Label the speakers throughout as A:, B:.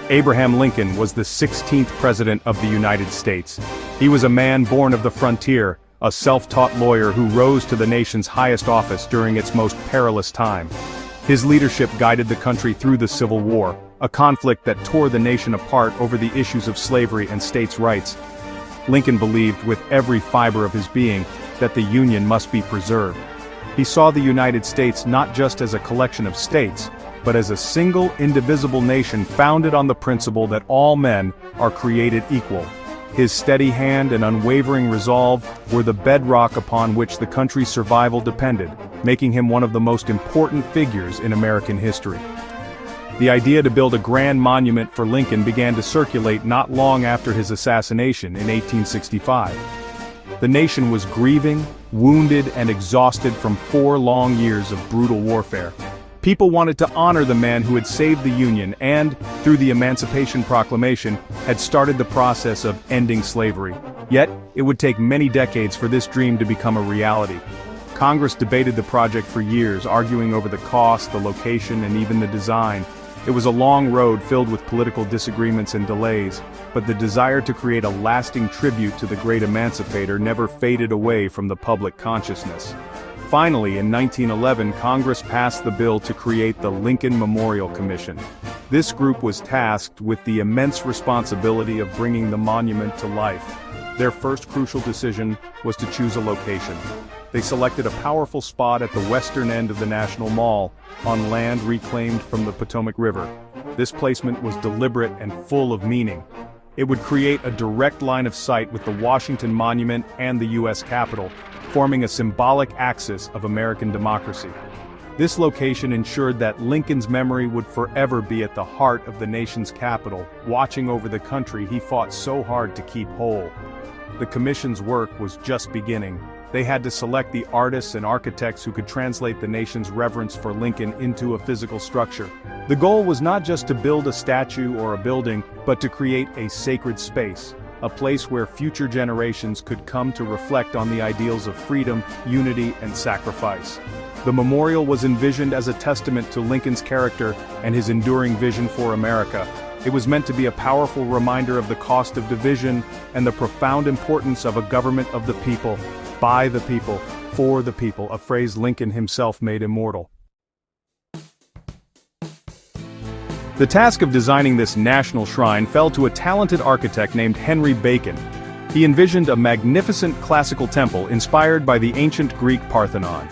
A: Abraham Lincoln was the 16th President of the United States. He was a man born of the frontier, a self-taught lawyer who rose to the nation's highest office during its most perilous time. His leadership guided the country through the Civil War, a conflict that tore the nation apart over the issues of slavery and states' rights. Lincoln believed with every fiber of his being that the Union must be preserved. He saw the United States not just as a collection of states, but as a single indivisible nation founded on the principle that all men are created equal. His steady hand and unwavering resolve were the bedrock upon which the country's survival depended, making him one of the most important figures in American history. The idea to build a grand monument for Lincoln began to circulate not long after his assassination in 1865. The nation was grieving, wounded, and exhausted from 4 long years of brutal warfare. People wanted to honor the man who had saved the Union and, through the Emancipation Proclamation, had started the process of ending slavery. Yet, it would take many decades for this dream to become a reality. Congress debated the project for years, arguing over the cost, the location, and even the design. It was a long road filled with political disagreements and delays, but the desire to create a lasting tribute to the great emancipator never faded away from the public consciousness. Finally, in 1911, Congress passed the bill to create the Lincoln Memorial Commission. This group was tasked with the immense responsibility of bringing the monument to life. Their first crucial decision was to choose a location. They selected a powerful spot at the western end of the National Mall, on land reclaimed from the Potomac River. This placement was deliberate and full of meaning. It would create a direct line of sight with the Washington Monument and the U.S. Capitol, forming a symbolic axis of American democracy. This location ensured that Lincoln's memory would forever be at the heart of the nation's capital, watching over the country he fought so hard to keep whole. The commission's work was just beginning. They had to select the artists and architects who could translate the nation's reverence for Lincoln into a physical structure. The goal was not just to build a statue or a building, but to create a sacred space, a place where future generations could come to reflect on the ideals of freedom, unity, and sacrifice. The memorial was envisioned as a testament to Lincoln's character and his enduring vision for America. It was meant to be a powerful reminder of the cost of division and the profound importance of a government of the people, by the people, for the people, a phrase Lincoln himself made immortal. The task of designing this national shrine fell to a talented architect named Henry Bacon. He envisioned a magnificent classical temple inspired by the ancient Greek Parthenon.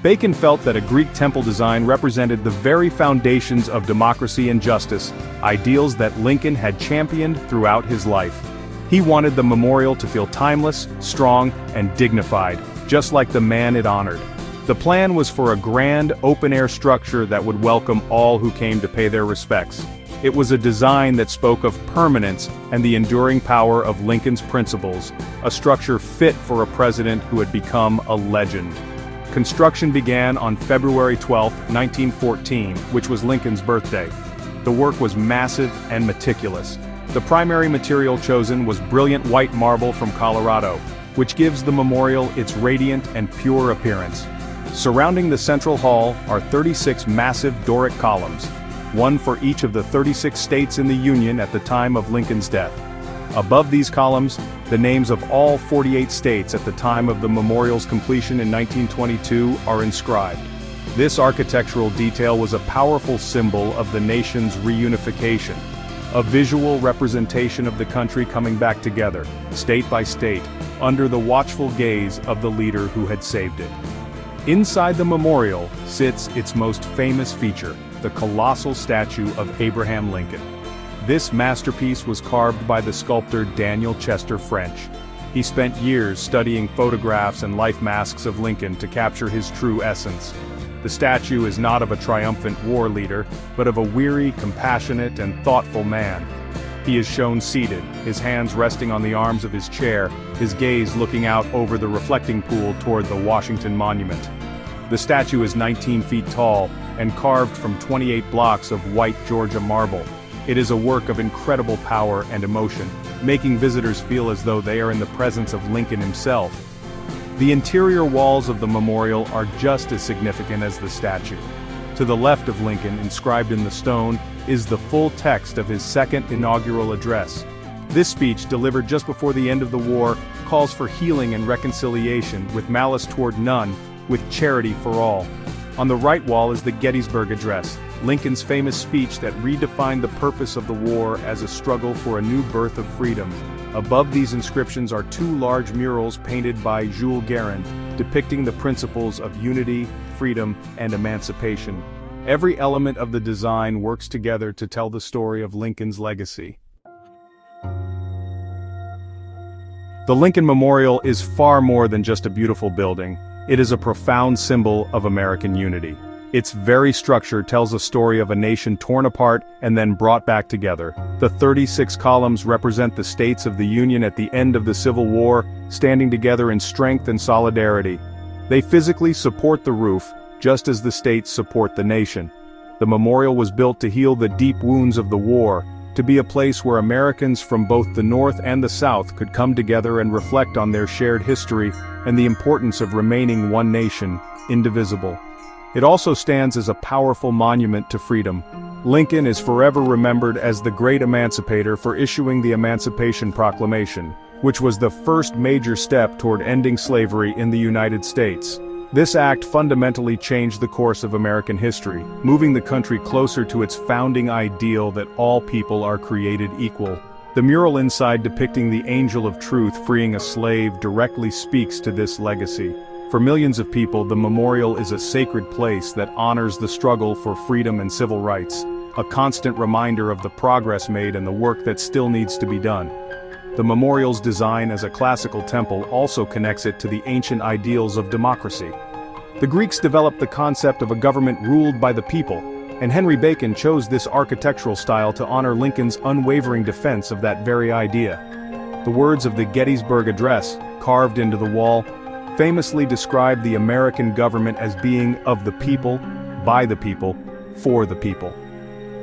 A: Bacon felt that a Greek temple design represented the very foundations of democracy and justice, ideals that Lincoln had championed throughout his life. He wanted the memorial to feel timeless, strong, and dignified, just like the man it honored. The plan was for a grand, open-air structure that would welcome all who came to pay their respects. It was a design that spoke of permanence and the enduring power of Lincoln's principles, a structure fit for a president who had become a legend. Construction began on February 12, 1914, which was Lincoln's birthday. The work was massive and meticulous. The primary material chosen was brilliant white marble from Colorado, which gives the memorial its radiant and pure appearance. Surrounding the central hall are 36 massive Doric columns, one for each of the 36 states in the Union at the time of Lincoln's death. Above these columns, the names of all 48 states at the time of the memorial's completion in 1922 are inscribed. This architectural detail was a powerful symbol of the nation's reunification, a visual representation of the country coming back together, state by state, under the watchful gaze of the leader who had saved it. Inside the memorial sits its most famous feature, the colossal statue of Abraham Lincoln. This masterpiece was carved by the sculptor Daniel Chester French. He spent years studying photographs and life masks of Lincoln to capture his true essence. The statue is not of a triumphant war leader, but of a weary, compassionate, and thoughtful man. He is shown seated, his hands resting on the arms of his chair, his gaze looking out over the reflecting pool toward the Washington Monument. The statue is 19 feet tall and carved from 28 blocks of white Georgia marble. It is a work of incredible power and emotion, making visitors feel as though they are in the presence of Lincoln himself. The interior walls of the memorial are just as significant as the statue. To the left of Lincoln, inscribed in the stone, is the full text of his second inaugural address. This speech, delivered just before the end of the war, calls for healing and reconciliation, with malice toward none, with charity for all. On the right wall is the Gettysburg Address, Lincoln's famous speech that redefined the purpose of the war as a struggle for a new birth of freedom. Above these inscriptions are two large murals painted by Jules Guérin, depicting the principles of unity, freedom, and emancipation. Every element of the design works together to tell the story of Lincoln's legacy. The Lincoln Memorial is far more than just a beautiful building. It is a profound symbol of American unity. Its very structure tells a story of a nation torn apart and then brought back together. The 36 columns represent the states of the Union at the end of the Civil War, standing together in strength and solidarity. They physically support the roof, just as the states support the nation. The memorial was built to heal the deep wounds of the war, to be a place where Americans from both the North and the South could come together and reflect on their shared history and the importance of remaining one nation, indivisible. It also stands as a powerful monument to freedom. Lincoln is forever remembered as the great emancipator for issuing the Emancipation Proclamation, which was the first major step toward ending slavery in the United States. This act fundamentally changed the course of American history, moving the country closer to its founding ideal that all people are created equal. The mural inside depicting the Angel of Truth freeing a slave directly speaks to this legacy. For millions of people, the memorial is a sacred place that honors the struggle for freedom and civil rights, a constant reminder of the progress made and the work that still needs to be done. The memorial's design as a classical temple also connects it to the ancient ideals of democracy. The Greeks developed the concept of a government ruled by the people, and Henry Bacon chose this architectural style to honor Lincoln's unwavering defense of that very idea. The words of the Gettysburg Address, carved into the wall, famously describe the American government as being of the people, by the people, for the people.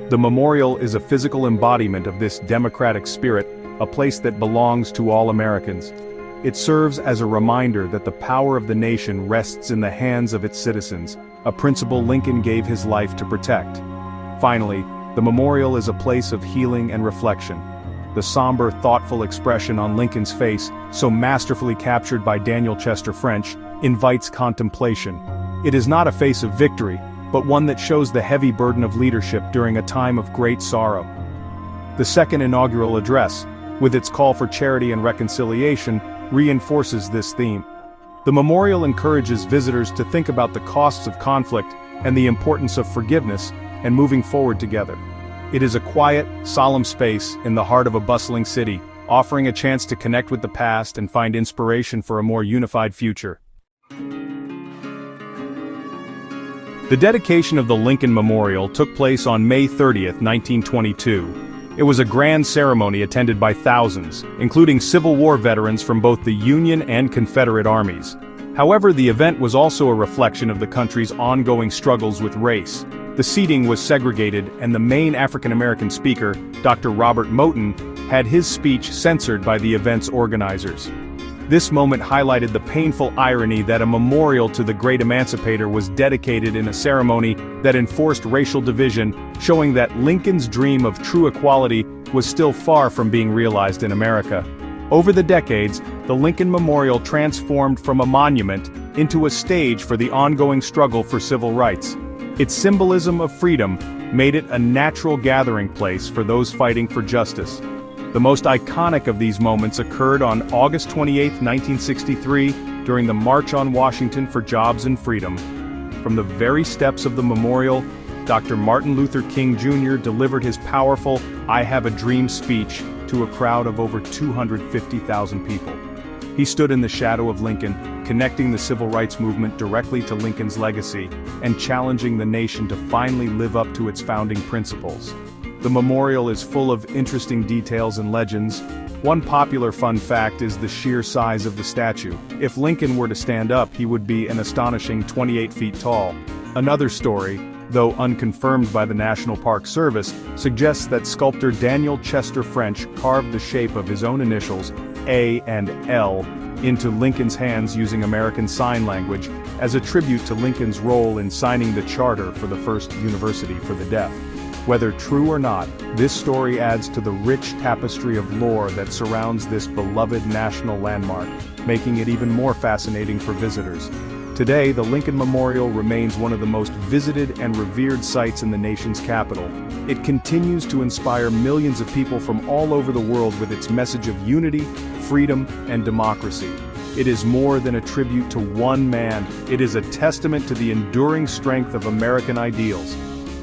A: The memorial is a physical embodiment of this democratic spirit, a place that belongs to all Americans. It serves as a reminder that the power of the nation rests in the hands of its citizens, a principle Lincoln gave his life to protect. Finally, the memorial is a place of healing and reflection. The somber, thoughtful expression on Lincoln's face, so masterfully captured by Daniel Chester French, invites contemplation. It is not a face of victory, but one that shows the heavy burden of leadership during a time of great sorrow. The second inaugural address, with its call for charity and reconciliation, reinforces this theme. The memorial encourages visitors to think about the costs of conflict and the importance of forgiveness and moving forward together. It is a quiet, solemn space in the heart of a bustling city, offering a chance to connect with the past and find inspiration for a more unified future. The dedication of the Lincoln Memorial took place on May 30th, 1922. It was a grand ceremony attended by thousands, including Civil War veterans from both the Union and Confederate armies. However, the event was also a reflection of the country's ongoing struggles with race. The seating was segregated, and the main African-American speaker, Dr. Robert Moton, had his speech censored by the event's organizers. This moment highlighted the painful irony that a memorial to the great emancipator was dedicated in a ceremony that enforced racial division, showing that Lincoln's dream of true equality was still far from being realized in America. Over the decades, the Lincoln Memorial transformed from a monument into a stage for the ongoing struggle for civil rights. Its symbolism of freedom made it a natural gathering place for those fighting for justice. The most iconic of these moments occurred on August 28, 1963, during the March on Washington for Jobs and Freedom. From the very steps of the memorial, Dr. Martin Luther King Jr. delivered his powerful "I Have a Dream" speech to a crowd of over 250,000 people. He stood in the shadow of Lincoln, connecting the civil rights movement directly to Lincoln's legacy and challenging the nation to finally live up to its founding principles. The memorial is full of interesting details and legends. One popular fun fact is the sheer size of the statue. If Lincoln were to stand up, he would be an astonishing 28 feet tall. Another story, though unconfirmed by the National Park Service, suggests that sculptor Daniel Chester French carved the shape of his own initials, A and L, into Lincoln's hands using American Sign Language as a tribute to Lincoln's role in signing the charter for the first university for the deaf. Whether true or not, this story adds to the rich tapestry of lore that surrounds this beloved national landmark, making it even more fascinating for visitors. Today, the Lincoln Memorial remains one of the most visited and revered sites in the nation's capital. It continues to inspire millions of people from all over the world with its message of unity, freedom, and democracy. It is more than a tribute to one man, it is a testament to the enduring strength of American ideals.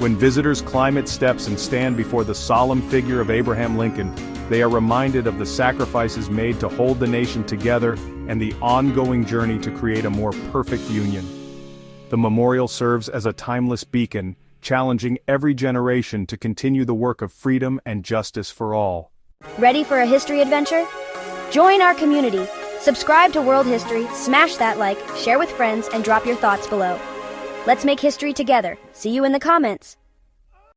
A: When visitors climb its steps and stand before the solemn figure of Abraham Lincoln, they are reminded of the sacrifices made to hold the nation together and the ongoing journey to create a more perfect union. The memorial serves as a timeless beacon, challenging every generation to continue the work of freedom and justice for all.
B: Ready for a history adventure? Join our community. Subscribe to World History, smash that like, share with friends, and drop your thoughts below. Let's make history together. See you in the comments.